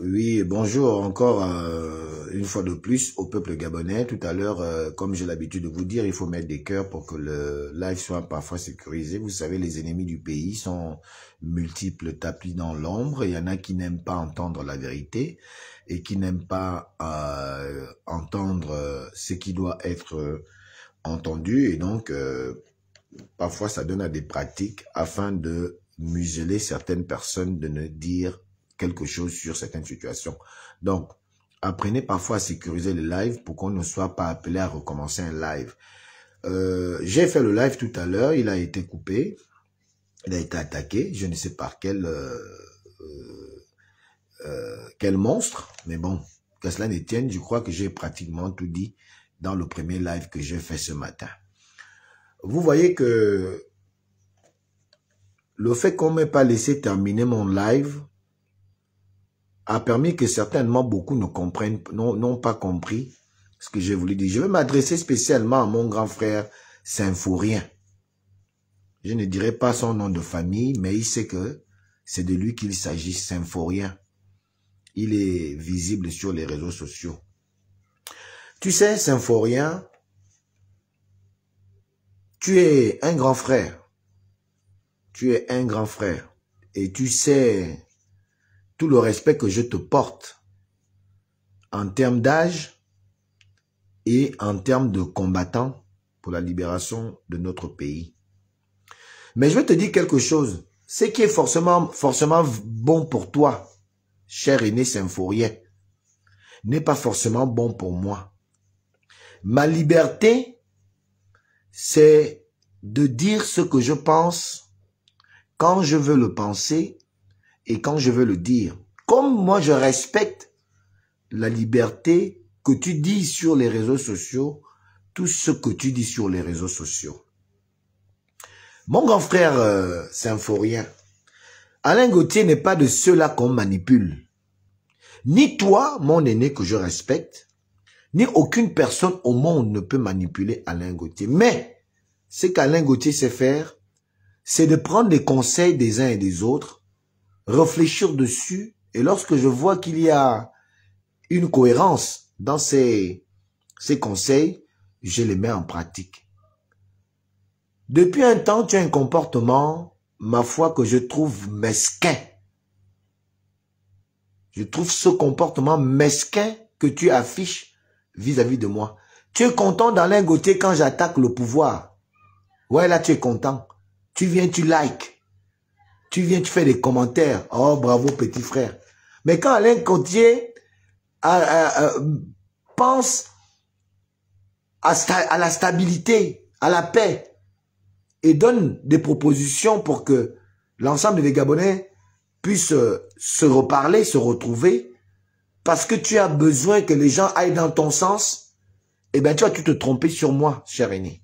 Oui, bonjour encore une fois de plus au peuple gabonais. Tout à l'heure, comme j'ai l'habitude de vous dire, il faut mettre des cœurs pour que le live soit parfois sécurisé. Vous savez, les ennemis du pays sont multiples tapis dans l'ombre. Il y en a qui n'aiment pas entendre la vérité et qui n'aiment pas entendre ce qui doit être entendu. Et donc, parfois, ça donne à des pratiques afin de museler certaines personnes, de ne dire quelque chose sur certaines situations. Donc, apprenez parfois à sécuriser le live pour qu'on ne soit pas appelé à recommencer un live. J'ai fait le live tout à l'heure, il a été coupé, il a été attaqué, je ne sais par quel monstre, mais bon, que cela ne tienne, je crois que j'ai pratiquement tout dit dans le premier live que j'ai fait ce matin. Vous voyez que le fait qu'on ne m'ait pas laissé terminer mon live a permis que certainement beaucoup ne comprennent, n'ont pas compris ce que j'ai voulu dire. Je vais m'adresser spécialement à mon grand frère Symphorien. Je ne dirai pas son nom de famille, mais il sait que c'est de lui qu'il s'agit, Symphorien. Il est visible sur les réseaux sociaux. Tu sais, Symphorien, tu es un grand frère. Tu es un grand frère. Et tu sais tout le respect que je te porte en termes d'âge et en termes de combattant pour la libération de notre pays. Mais je vais te dire quelque chose. Ce qui est forcément bon pour toi, cher aîné Symphorien, n'est pas forcément bon pour moi. Ma liberté, c'est de dire ce que je pense quand je veux le penser et quand je veux le dire. Comme moi je respecte la liberté que tu dis sur les réseaux sociaux, tout ce que tu dis sur les réseaux sociaux. Mon grand frère Symphorien, Alain Gauthier n'est pas de ceux-là qu'on manipule. Ni toi, mon aîné que je respecte, ni aucune personne au monde ne peut manipuler Alain Gauthier. Mais ce qu'Alain Gauthier sait faire, c'est de prendre des conseils des uns et des autres, réfléchir dessus, et lorsque je vois qu'il y a une cohérence dans ces conseils, je les mets en pratique. Depuis un temps, tu as un comportement, ma foi, que je trouve mesquin. Je trouve ce comportement mesquin que tu affiches vis-à-vis de moi. Tu es content d'Alain Gauthier quand j'attaque le pouvoir. Ouais, là, tu es content. Tu viens, tu likes. Tu viens, tu fais des commentaires. Oh, bravo, petit frère. Mais quand Alain Gauthier pense à la stabilité, à la paix, et donne des propositions pour que l'ensemble des Gabonais puissent se reparler, se retrouver, parce que tu as besoin que les gens aillent dans ton sens, eh bien, tu vas te tromper sur moi, cher aîné.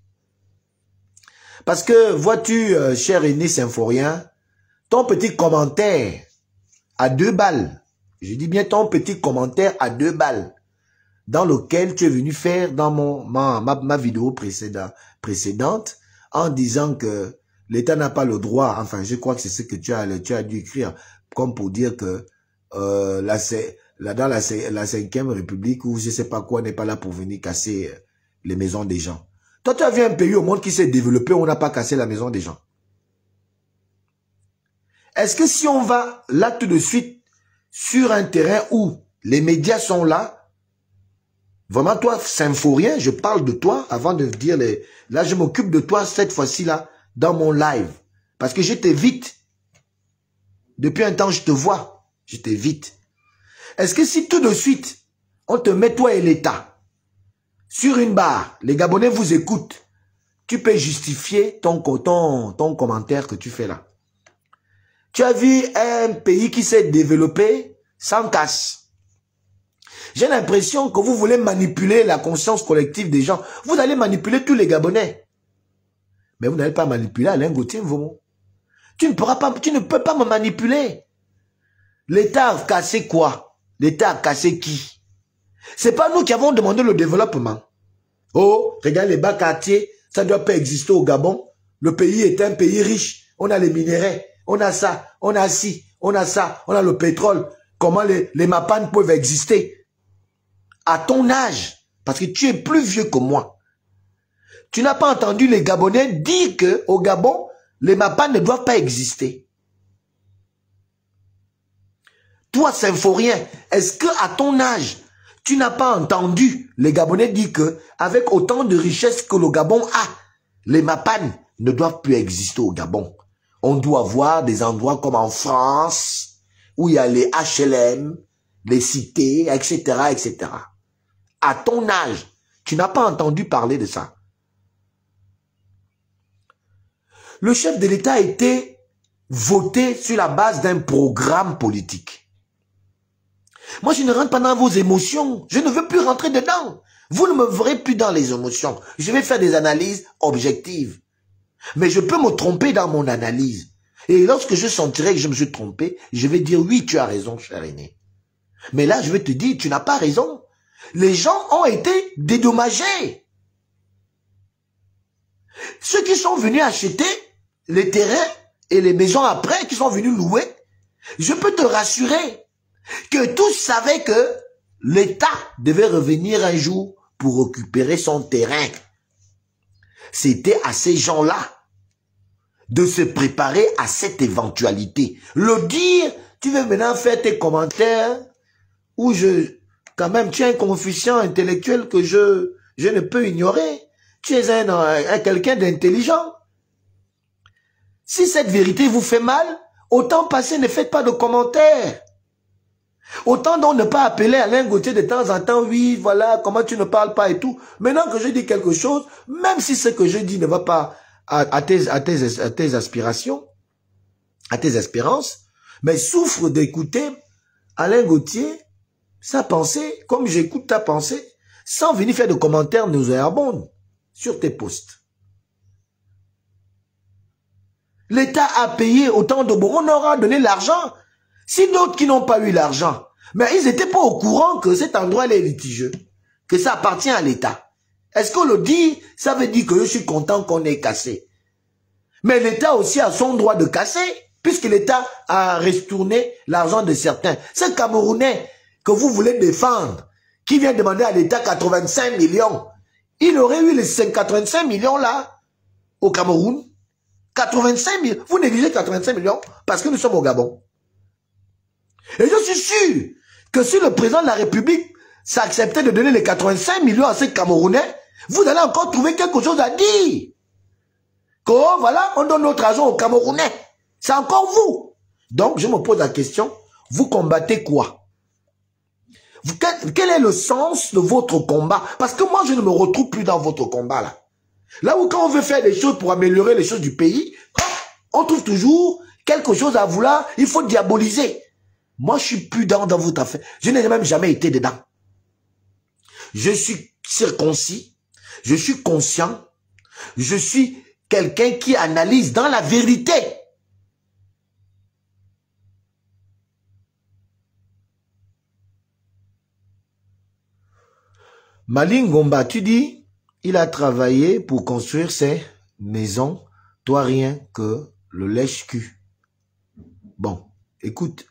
Parce que, vois-tu, cher aîné Symphorien, ton petit commentaire à 2 balles, je dis bien ton petit commentaire à 2 balles, dans lequel tu es venu faire dans ma vidéo précédente, en disant que l'État n'a pas le droit, enfin je crois que c'est ce que tu as dû écrire, comme pour dire que dans la 5e République, ou je sais pas quoi, n'est pas là pour venir casser les maisons des gens. Toi, tu as vu un pays au monde qui s'est développé où on n'a pas cassé la maison des gens. Est-ce que si on va là tout de suite sur un terrain où les médias sont là, vraiment toi, Symphorien, je parle de toi avant de dire les... Là, je m'occupe de toi cette fois-ci là, dans mon live. Parce que je t'évite. Depuis un temps, je te vois. Je t'évite. Est-ce que si tout de suite, on te met toi et l'État sur une barre, les Gabonais vous écoutent, tu peux justifier ton commentaire que tu fais là. Tu as vu un pays qui s'est développé sans casse. J'ai l'impression que vous voulez manipuler la conscience collective des gens. Vous allez manipuler tous les Gabonais. Mais vous n'allez pas manipuler Alain Gauthier, vous. Tu ne peux pas me manipuler. L'État a cassé quoi? L'État a cassé qui? C'est pas nous qui avons demandé le développement. Oh, regarde les bas quartiers, ça ne doit pas exister au Gabon. Le pays est un pays riche. On a les minéraux, on a ça, on a ci, on a ça, on a le pétrole. comment les Mapan peuvent exister. À ton âge, parce que tu es plus vieux que moi. Tu n'as pas entendu les Gabonais dire qu'au Gabon, les Mapan ne doivent pas exister. Toi, Symphorien, est-ce qu'à ton âge, tu n'as pas entendu les Gabonais dire qu'avec autant de richesses que le Gabon a, les Mapan ne doivent plus exister au Gabon. On doit avoir des endroits comme en France, où il y a les HLM, les cités, etc., etc. À ton âge, tu n'as pas entendu parler de ça. Le chef de l'État a été voté sur la base d'un programme politique. Moi, je ne rentre pas dans vos émotions. Je ne veux plus rentrer dedans. Vous ne me verrez plus dans les émotions. Je vais faire des analyses objectives. Mais je peux me tromper dans mon analyse. Et lorsque je sentirai que je me suis trompé, je vais dire oui, tu as raison, cher aîné. Mais là, je vais te dire, tu n'as pas raison. Les gens ont été dédommagés. Ceux qui sont venus acheter les terrains et les maisons après, qui sont venus louer, je peux te rassurer que tous savaient que l'État devait revenir un jour pour récupérer son terrain. C'était à ces gens-là de se préparer à cette éventualité. Le dire, tu veux maintenant faire tes commentaires où quand même, tu es un coefficient intellectuel que je ne peux ignorer. Tu es quelqu'un d'intelligent. Si cette vérité vous fait mal, autant passer, ne faites pas de commentaires. Autant donc ne pas appeler Alain Gauthier de temps en temps, oui, voilà, comment tu ne parles pas et tout. Maintenant que je dis quelque chose, même si ce que je dis ne va pas à tes aspirations, à tes espérances, mais souffre d'écouter Alain Gauthier, sa pensée, comme j'écoute ta pensée, sans venir faire de commentaires nauséabonds sur tes posts. L'État a payé autant de bons, on aura donné l'argent. Si d'autres qui n'ont pas eu l'argent, mais ils n'étaient pas au courant que cet endroit est litigieux, que ça appartient à l'État. Est-ce qu'on le dit? Ça veut dire que je suis content qu'on ait cassé. Mais l'État aussi a son droit de casser, puisque l'État a retourné l'argent de certains. Ce Camerounais que vous voulez défendre, qui vient demander à l'État 85 millions, il aurait eu les 85 millions là, au Cameroun. 85 millions. Vous négligez 85 millions parce que nous sommes au Gabon. Et je suis sûr que si le président de la République s'acceptait de donner les 85 millions à ces Camerounais, vous allez encore trouver quelque chose à dire. Que oh, voilà, on donne notre argent aux Camerounais. C'est encore vous. Donc, je me pose la question, vous combattez quoi? Quel est le sens de votre combat? Parce que moi, je ne me retrouve plus dans votre combat là. Là où quand on veut faire des choses pour améliorer les choses du pays, on trouve toujours quelque chose à vouloir, il faut diaboliser. Moi, je suis plus dans votre affaire. Je n'ai même jamais été dedans. Je suis circoncis, je suis conscient, je suis quelqu'un qui analyse dans la vérité. Maling Gomba, tu dis... Il a travaillé pour construire ses maisons, toi rien que le lèche-cul. Bon, écoute,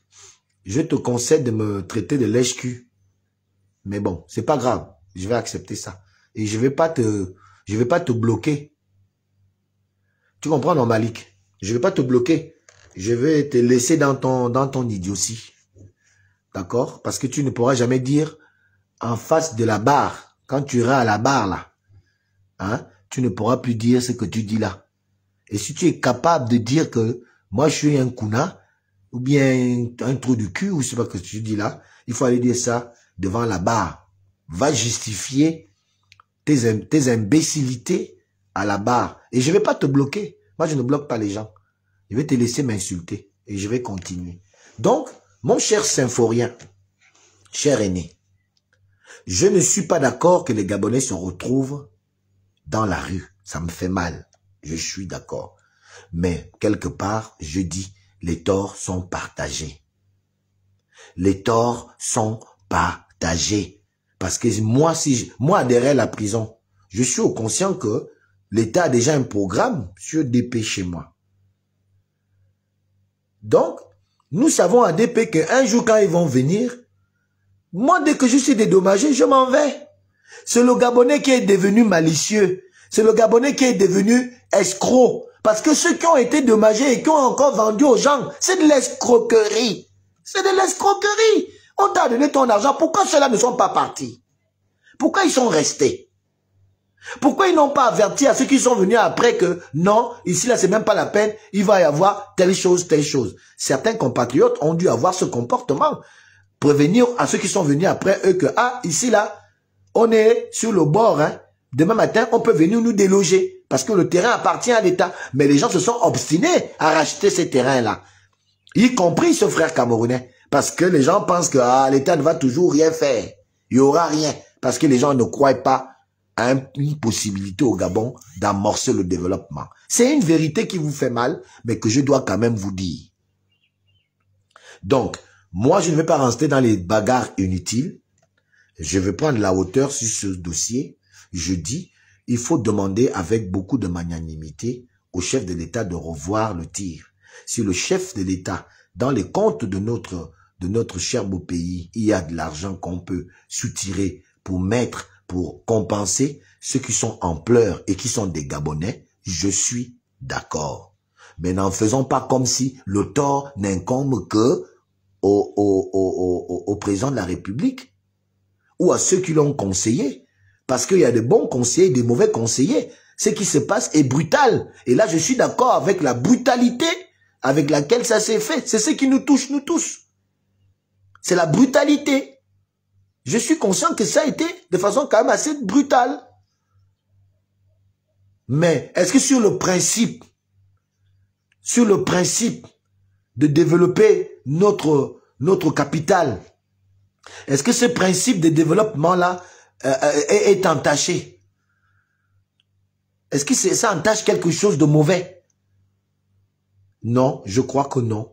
je te conseille de me traiter de lèche-cul. Mais bon, c'est pas grave, je vais accepter ça. Et je vais pas te bloquer. Tu comprends, non, Malik? Je vais pas te bloquer. Je vais te laisser dans ton idiotie. D'accord? Parce que tu ne pourras jamais dire en face de la barre, quand tu iras à la barre là, hein, tu ne pourras plus dire ce que tu dis là. Et si tu es capable de dire que moi je suis un kuna, ou bien un trou du cul, ou je sais pas ce que tu dis là, il faut aller dire ça devant la barre. Va justifier tes imbécilités à la barre. Et je vais pas te bloquer. Moi je ne bloque pas les gens. Je vais te laisser m'insulter. Et je vais continuer. Donc, mon cher Symphorien, cher aîné, je ne suis pas d'accord que les Gabonais se retrouvent dans la rue. Ça me fait mal. Je suis d'accord. Mais quelque part, je dis, les torts sont partagés. Les torts sont partagés. Parce que moi, derrière la prison, je suis au conscient que l'État a déjà un programme sur DP chez moi. Donc, Nous savons à DP qu'un jour quand ils vont venir, moi dès que je suis dédommagé, je m'en vais. C'est le Gabonais qui est devenu malicieux. C'est le Gabonais qui est devenu escroc. Parce que ceux qui ont été dommagés et qui ont encore vendu aux gens, c'est de l'escroquerie. C'est de l'escroquerie. On t'a donné ton argent. Pourquoi ceux-là ne sont pas partis? Pourquoi ils sont restés? Pourquoi ils n'ont pas averti à ceux qui sont venus après que non, ici là c'est même pas la peine, il va y avoir telle chose, telle chose. Certains compatriotes ont dû avoir ce comportement. Prévenir à ceux qui sont venus après eux que ah, ici là, on est sur le bord, hein. Demain matin, on peut venir nous déloger parce que le terrain appartient à l'État. Mais les gens se sont obstinés à racheter ces terrains-là. Y compris ce frère camerounais. Parce que les gens pensent que ah, l'État ne va toujours rien faire. Il n'y aura rien. Parce que les gens ne croient pas à une possibilité au Gabon d'amorcer le développement. C'est une vérité qui vous fait mal, mais que je dois quand même vous dire. Donc, moi, je ne vais pas rentrer dans les bagarres inutiles. Je vais prendre la hauteur sur ce dossier. Je dis, il faut demander avec beaucoup de magnanimité au chef de l'État de revoir le tir. Si le chef de l'État, dans les comptes de notre cher beau pays, il y a de l'argent qu'on peut soutirer pour mettre, pour compenser ceux qui sont en pleurs et qui sont des Gabonais, je suis d'accord. Mais n'en faisons pas comme si le tort n'incombe que au président de la République ou à ceux qui l'ont conseillé. Parce qu'il y a de bons conseillers et des mauvais conseillers. Ce qui se passe est brutal. Et là, je suis d'accord avec la brutalité avec laquelle ça s'est fait. C'est ce qui nous touche, nous tous. C'est la brutalité. Je suis conscient que ça a été de façon quand même assez brutale. Mais est-ce que sur le principe de développer notre capital, est-ce que ce principe de développement-là est entaché? Est-ce que ça entache quelque chose de mauvais? Non, je crois que non.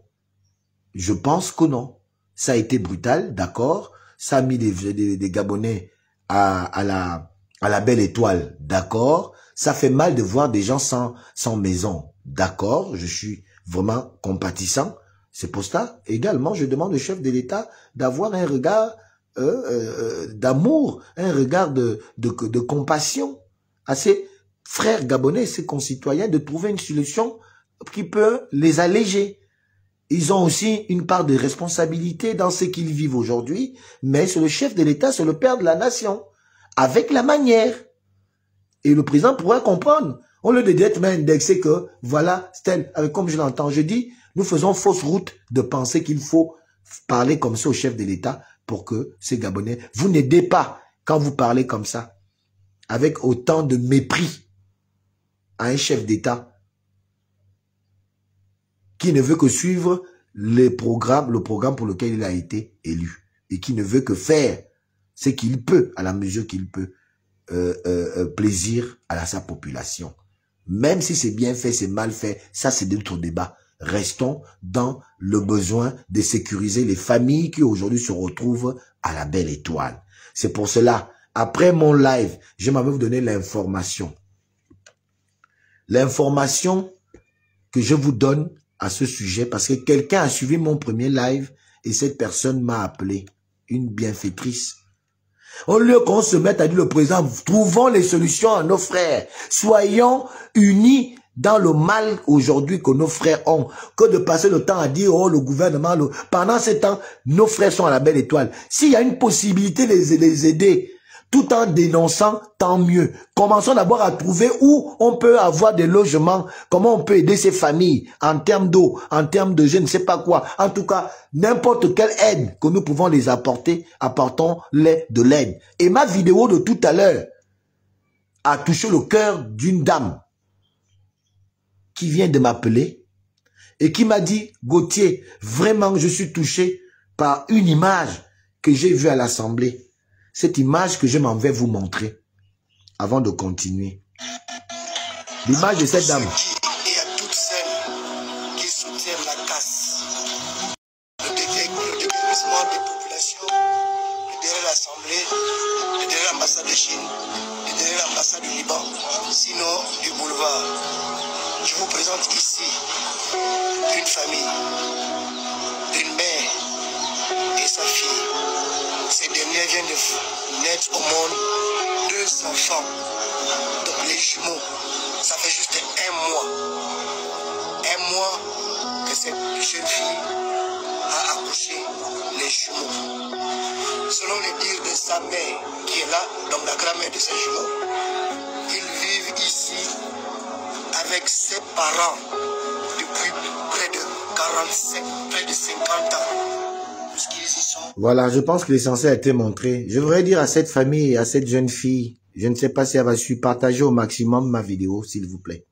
Je pense que non. Ça a été brutal, d'accord. Ça a mis des Gabonais à la belle étoile, d'accord. Ça fait mal de voir des gens sans maison, d'accord. Je suis vraiment compatissant. C'est pour ça, également, je demande au chef de l'État d'avoir un regard d'amour, un regard de compassion à ces frères gabonais, ces concitoyens, de trouver une solution qui peut les alléger. Ils ont aussi une part de responsabilité dans ce qu'ils vivent aujourd'hui, mais c'est le chef de l'État, c'est le père de la nation, avec la manière. Et le président pourra comprendre. Au lieu de directement indexer que, voilà, Stel, comme je l'entends, je dis, nous faisons fausse route de penser qu'il faut parler comme ça au chef de l'État pour que ces Gabonais, vous n'aidez pas quand vous parlez comme ça, avec autant de mépris à un chef d'État qui ne veut que suivre le programme pour lequel il a été élu et qui ne veut que faire ce qu'il peut, à la mesure qu'il peut, plaisir à sa population. Même si c'est bien fait, c'est mal fait, ça c'est d'autres débats. Restons dans le besoin de sécuriser les familles qui aujourd'hui se retrouvent à la belle étoile. C'est pour cela, après mon live, je m'avais vous donner l'information. L'information que je vous donne à ce sujet, parce que quelqu'un a suivi mon premier live et cette personne m'a appelé, une bienfaitrice. Au lieu qu'on se mette à dire le président, trouvons les solutions à nos frères. Soyons unis dans le mal aujourd'hui que nos frères ont, que de passer le temps à dire, oh, le gouvernement, pendant ce temps, nos frères sont à la belle étoile. S'il y a une possibilité de les aider, tout en dénonçant, tant mieux. Commençons d'abord à trouver où on peut avoir des logements, comment on peut aider ces familles en termes d'eau, en termes de je ne sais pas quoi. En tout cas, n'importe quelle aide que nous pouvons les apporter, apportons-les de l'aide. Et ma vidéo de tout à l'heure a touché le cœur d'une dame qui vient de m'appeler et qui m'a dit, Gauthier, vraiment je suis touché par une image que j'ai vue à l'Assemblée. Cette image que je m'en vais vous montrer avant de continuer. L'image de cette dame. Et à toutes celles qui soutiennent la casse, le déguerpissement des populations, derrière l'Assemblée, derrière l'ambassade de Chine, derrière l'ambassade du Liban, sinon du boulevard. Je vous présente ici une famille de mettre au monde 2 enfants. Donc les jumeaux, ça fait juste un mois que cette jeune fille a accouché les jumeaux. Selon les dires de sa mère qui est là, donc la grand-mère de ses jumeaux, ils vivent ici avec ses parents depuis près de 45, près de 50 ans. Puisqu'ils y sont. Voilà, je pense que l'essentiel a été montré. Je voudrais dire à cette famille et à cette jeune fille, je ne sais pas si elle va suivre, partager au maximum ma vidéo, s'il vous plaît.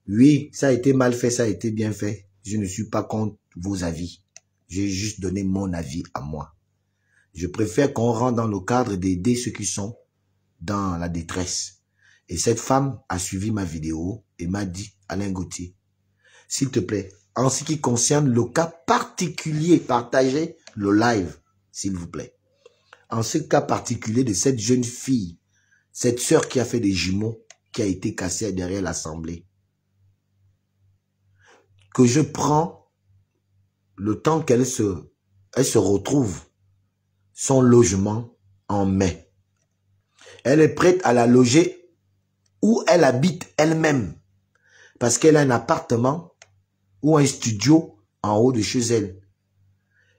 Oui, ça a été mal fait, ça a été bien fait. Je ne suis pas contre vos avis. J'ai juste donné mon avis à moi. Je préfère qu'on rentre dans le cadre d'aider ceux qui sont dans la détresse. Et cette femme a suivi ma vidéo et m'a dit, Alain Gauthier, s'il te plaît, en ce qui concerne le cas particulier, partagez le live, s'il vous plaît. En ce cas particulier de cette jeune fille, cette sœur qui a fait des jumeaux, qui a été cassée derrière l'assemblée, que je prends le temps qu'elle se retrouve son logement en main. Elle est prête à la loger où elle habite elle-même. Parce qu'elle a un appartement ou un studio en haut de chez elle.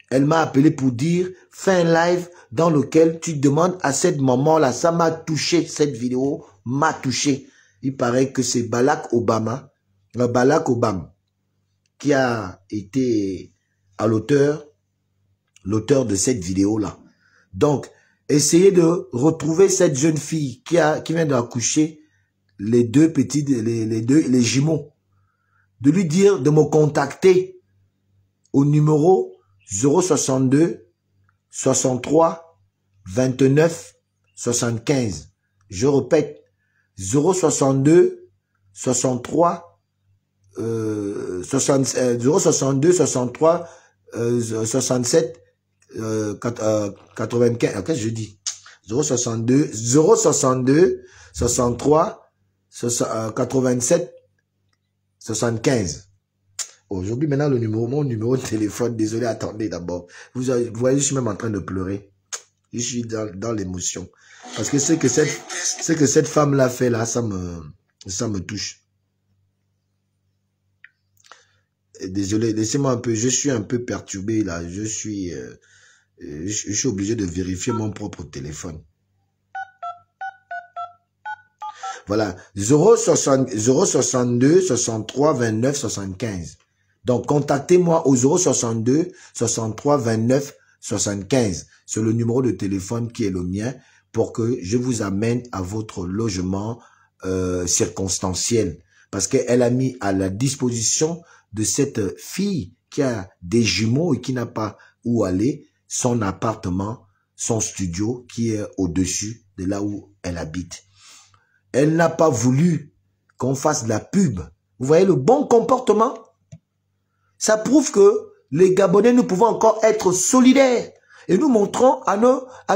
Elle m'a appelé pour dire, fais un live dans lequel tu demandes à cette maman-là, ça m'a touché, cette vidéo m'a touché. Il paraît que c'est Barack Obama, qui a été à l'auteur de cette vidéo-là. Donc, essayez de retrouver cette jeune fille qui vient d'accoucher les deux petits, les jumeaux. De lui dire de me contacter au numéro 062 63 29 75. Je répète, 062 63 062 63 67 95. Qu'est-ce que je dis? 062 63 87 75. Aujourd'hui, maintenant, mon numéro de téléphone. Désolé, attendez d'abord. Vous voyez, je suis même en train de pleurer. Je suis dans l'émotion. Parce que ce que cette femme-là fait là, ça me touche. Désolé, laissez-moi un peu. Je suis un peu perturbé là. Je suis obligé de vérifier mon propre téléphone. Voilà, 062 63 29 75. Donc, contactez-moi au 062 63 29 75. C'est le numéro de téléphone qui est le mien pour que je vous amène à votre logement circonstanciel. Parce qu'elle a mis à la disposition de cette fille qui a des jumeaux et qui n'a pas où aller, son appartement, son studio qui est au-dessus de là où elle habite. Elle n'a pas voulu qu'on fasse de la pub. Vous voyez le bon comportement? Ça prouve que les Gabonais, nous pouvons encore être solidaires. Et nous montrons à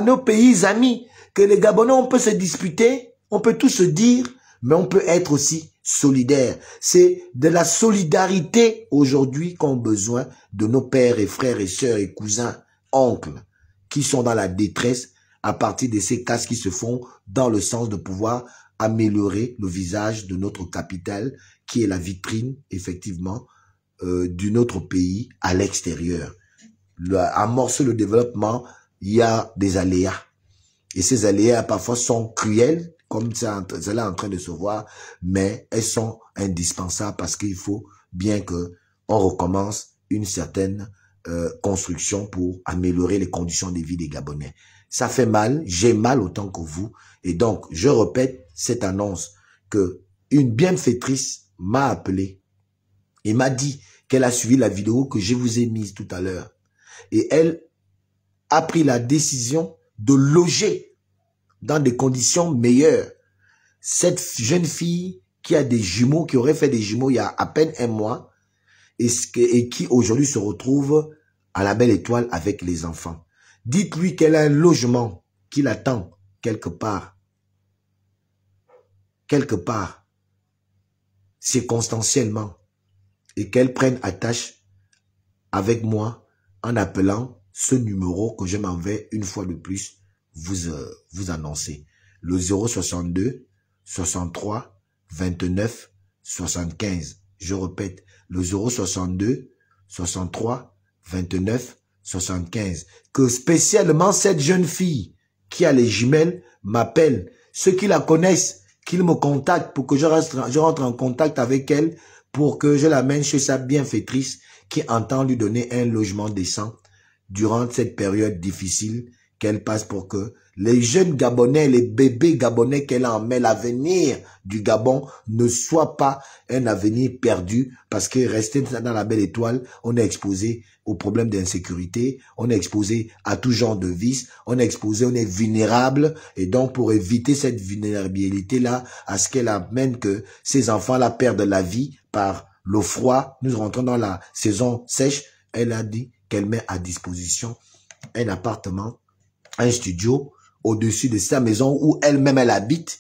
nos pays amis que les Gabonais, on peut se disputer, on peut tout se dire, mais on peut être aussi solidaires. C'est de la solidarité aujourd'hui qu'ont besoin de nos pères et frères et sœurs et cousins, oncles, qui sont dans la détresse à partir de ces casses qui se font dans le sens de pouvoir améliorer le visage de notre capitale, qui est la vitrine, effectivement, de notre pays à l'extérieur. Amorcer le développement, il y a des aléas. Et ces aléas, parfois, sont cruels, comme ça est en train de se voir, mais elles sont indispensables parce qu'il faut bien que on recommence une certaine construction pour améliorer les conditions de vie des Gabonais. Ça fait mal, j'ai mal autant que vous. Et donc, je répète cette annonce que une bienfaitrice m'a appelé et m'a dit qu'elle a suivi la vidéo que je vous ai mise tout à l'heure. Et elle a pris la décision de loger dans des conditions meilleures cette jeune fille qui a des jumeaux, qui aurait fait des jumeaux il y a à peine un mois et qui aujourd'hui se retrouve à la Belle Étoile avec les enfants. Dites-lui qu'elle a un logement qui l'attend quelque part, circonstanciellement, et qu'elle prenne attache avec moi en appelant ce numéro que je m'en vais une fois de plus vous annoncer. Le 062 63 29 75. Je répète, le 062 63 29 75. Que spécialement cette jeune fille qui a les jumelles m'appelle. Ceux qui la connaissent, qu'ils me contactent pour que je rentre en contact avec elle, pour que je l'amène chez sa bienfaitrice qui entend lui donner un logement décent durant cette période difficile qu'elle passe, pour que les jeunes Gabonais, les bébés Gabonais qu'elle en met, l'avenir du Gabon ne soit pas un avenir perdu, parce que rester dans la belle étoile, on est exposé aux problèmes d'insécurité, on est exposé à tout genre de vices, on est exposé, on est vulnérable, et donc pour éviter cette vulnérabilité-là, à ce qu'elle amène que ces enfants-là perdent la vie par le froid, nous rentrons dans la saison sèche, elle a dit qu'elle met à disposition un appartement, un studio au-dessus de sa maison où elle-même elle habite,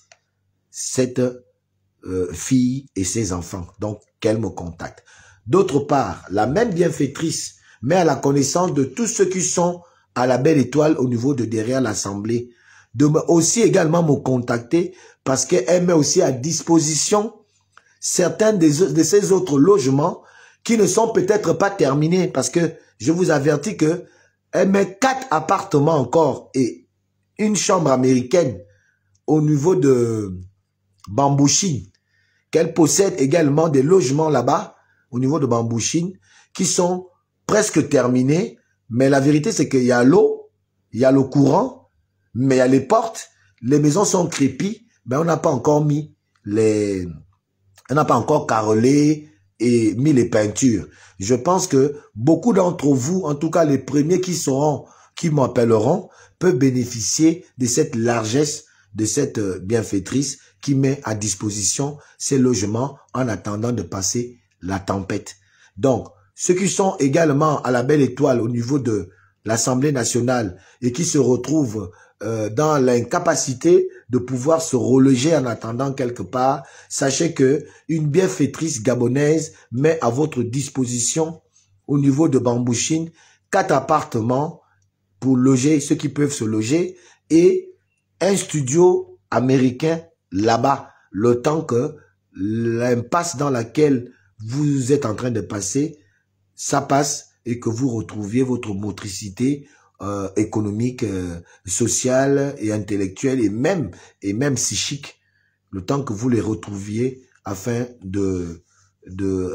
cette fille et ses enfants. Donc, qu'elle me contacte. D'autre part, la même bienfaitrice met à la connaissance de tous ceux qui sont à la belle étoile au niveau de derrière l'Assemblée, de aussi également me contacter, parce qu'elle met aussi à disposition certains de ces autres logements qui ne sont peut-être pas terminés, parce que je vous avertis que elle met 4 appartements encore et une chambre américaine au niveau de Bambouchine, qu'elle possède également des logements là-bas au niveau de Bambouchine qui sont presque terminés, mais la vérité c'est qu'il y a l'eau, il y a le courant, mais il y a les portes, les maisons sont crépies, mais on n'a pas encore mis on n'a pas encore carrelé et mis les peintures. Je pense que beaucoup d'entre vous, en tout cas les premiers qui m'appelleront, peuvent bénéficier de cette largesse de cette bienfaitrice qui met à disposition ces logements en attendant de passer la tempête. Donc, ceux qui sont également à la belle étoile au niveau de l'Assemblée nationale et qui se retrouvent dans l'incapacité de pouvoir se reloger en attendant quelque part, sachez que une bienfaitrice gabonaise met à votre disposition au niveau de Bambouchine 4 appartements pour loger ceux qui peuvent se loger et un studio américain là-bas, le temps que l'impasse dans laquelle vous êtes en train de passer, ça passe et que vous retrouviez votre motricité économique, sociale et intellectuelle et même psychique, le temps que vous les retrouviez afin de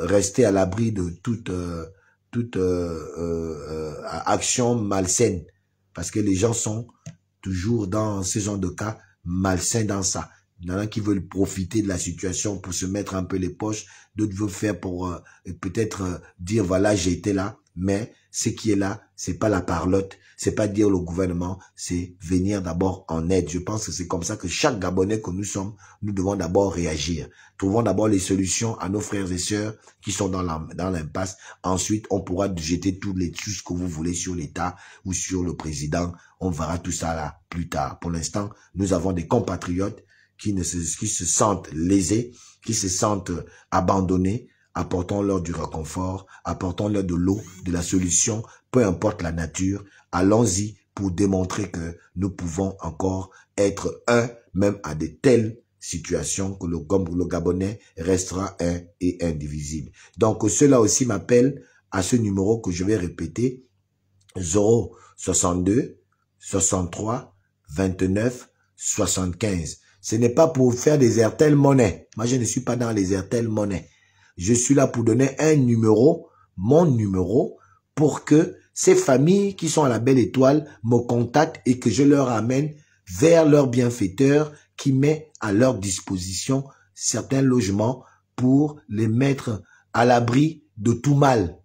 rester à l'abri de toute action malsaine, parce que les gens sont toujours dans ce genre de cas malsains dans ça. Il y en a qui veulent profiter de la situation pour se mettre un peu les poches, d'autres veulent faire pour peut-être dire voilà j'ai été là, mais ce qui est là, c'est pas la parlotte, c'est pas dire le gouvernement, c'est venir d'abord en aide. Je pense que c'est comme ça que chaque Gabonais que nous sommes, nous devons d'abord réagir. Trouvons d'abord les solutions à nos frères et sœurs qui sont dans l'impasse. Ensuite, on pourra jeter tout ce que vous voulez sur l'État ou sur le président. On verra tout ça là plus tard. Pour l'instant, nous avons des compatriotes qui se sentent lésés, qui se sentent abandonnés. Apportons-leur du réconfort, apportons-leur de l'eau, de la solution, peu importe la nature. Allons-y pour démontrer que nous pouvons encore être un, même à de telles situations que le Gabonais restera un et indivisible. Donc, cela aussi m'appelle à ce numéro que je vais répéter, 062 63 29 75. Ce n'est pas pour faire des Airtel Money. Moi, je ne suis pas dans les Airtel Money. Je suis là pour donner un numéro, mon numéro, pour que ces familles qui sont à la belle étoile me contactent et que je leur amène vers leur bienfaiteur qui met à leur disposition certains logements pour les mettre à l'abri de tout mal.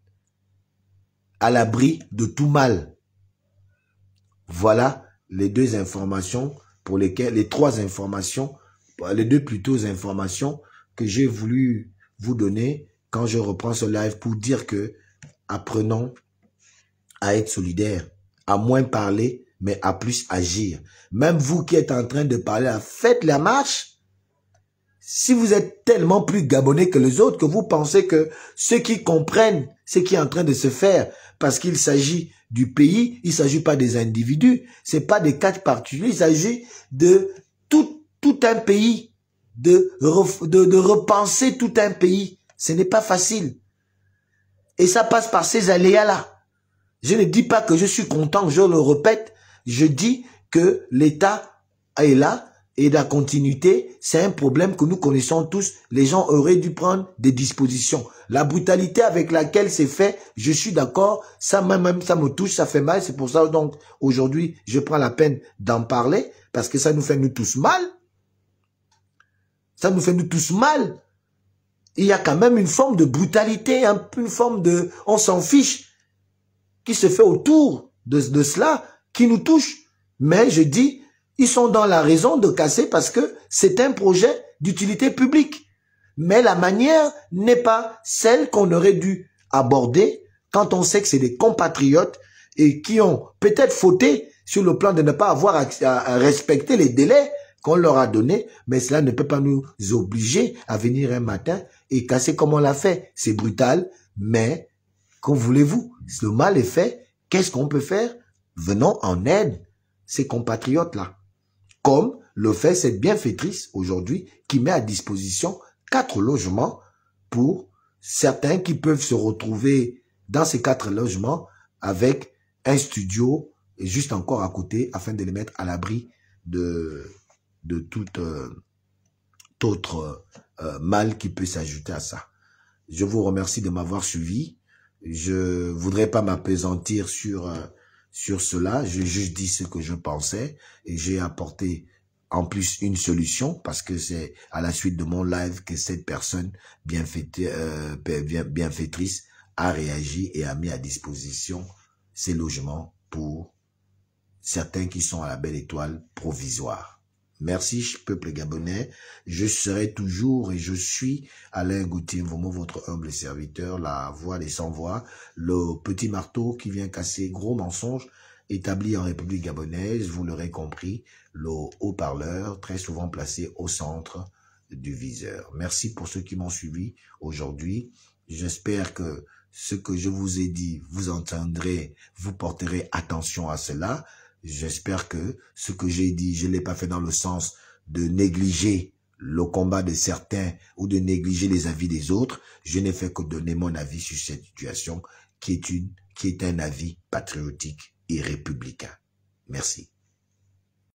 À l'abri de tout mal. Voilà les 2 informations pour lesquelles, les 3 informations, les 2 plutôt informations que j'ai voulu vous donner quand je reprends ce live pour dire que apprenons à être solidaires, à moins parler, mais à plus agir. Même vous qui êtes en train de parler, faites la marche. si vous êtes tellement plus gabonais que les autres que vous pensez que ceux qui comprennent ce qui est en train de se faire, parce qu'il s'agit du pays, il ne s'agit pas des individus, ce n'est pas des cas particuliers, il s'agit de tout un pays, de repenser tout un pays. Ce n'est pas facile. Et ça passe par ces aléas-là. Je ne dis pas que je suis content, je le répète, je dis que l'État est là et la continuité, c'est un problème que nous connaissons tous. Les gens auraient dû prendre des dispositions. La brutalité avec laquelle c'est fait, je suis d'accord, ça même ça me touche, ça fait mal. C'est pour ça donc aujourd'hui, je prends la peine d'en parler parce que ça nous fait nous tous mal. Ça nous fait nous tous mal. Il y a quand même une forme de brutalité, une forme de on s'en fiche qui se fait autour de cela, qui nous touche. Mais je dis, ils sont dans la raison de casser parce que c'est un projet d'utilité publique. Mais la manière n'est pas celle qu'on aurait dû aborder quand on sait que c'est des compatriotes et qui ont peut-être fauté sur le plan de ne pas avoir à respecter les délais qu'on leur a donnés, mais cela ne peut pas nous obliger à venir un matin et casser comme on l'a fait. C'est brutal, mais qu'en voulez-vous? Le mal est fait. Qu'est-ce qu'on peut faire? Venons en aide ces compatriotes-là. Comme le fait cette bienfaitrice aujourd'hui qui met à disposition 4 logements pour certains qui peuvent se retrouver dans ces 4 logements avec un studio et juste encore à côté afin de les mettre à l'abri de tout autre mal qui peut s'ajouter à ça. Je vous remercie de m'avoir suivi. Je voudrais pas m'appesantir sur cela. Je juste dis ce que je pensais et j'ai apporté en plus une solution parce que c'est à la suite de mon live que cette personne bienfaitrice a réagi et a mis à disposition ces logements pour certains qui sont à la Belle Étoile provisoire. Merci, peuple gabonais. Je serai toujours et je suis Alain Gauthier Mvomo, votre humble serviteur, la voix des sans-voix, le petit marteau qui vient casser gros mensonges établis en République gabonaise, vous l'aurez compris, le haut-parleur très souvent placé au centre du viseur. Merci pour ceux qui m'ont suivi aujourd'hui. J'espère que ce que je vous ai dit, vous entendrez, vous porterez attention à cela. J'espère que ce que j'ai dit, je ne l'ai pas fait dans le sens de négliger le combat de certains ou de négliger les avis des autres. Je n'ai fait que donner mon avis sur cette situation qui est un avis patriotique et républicain. Merci.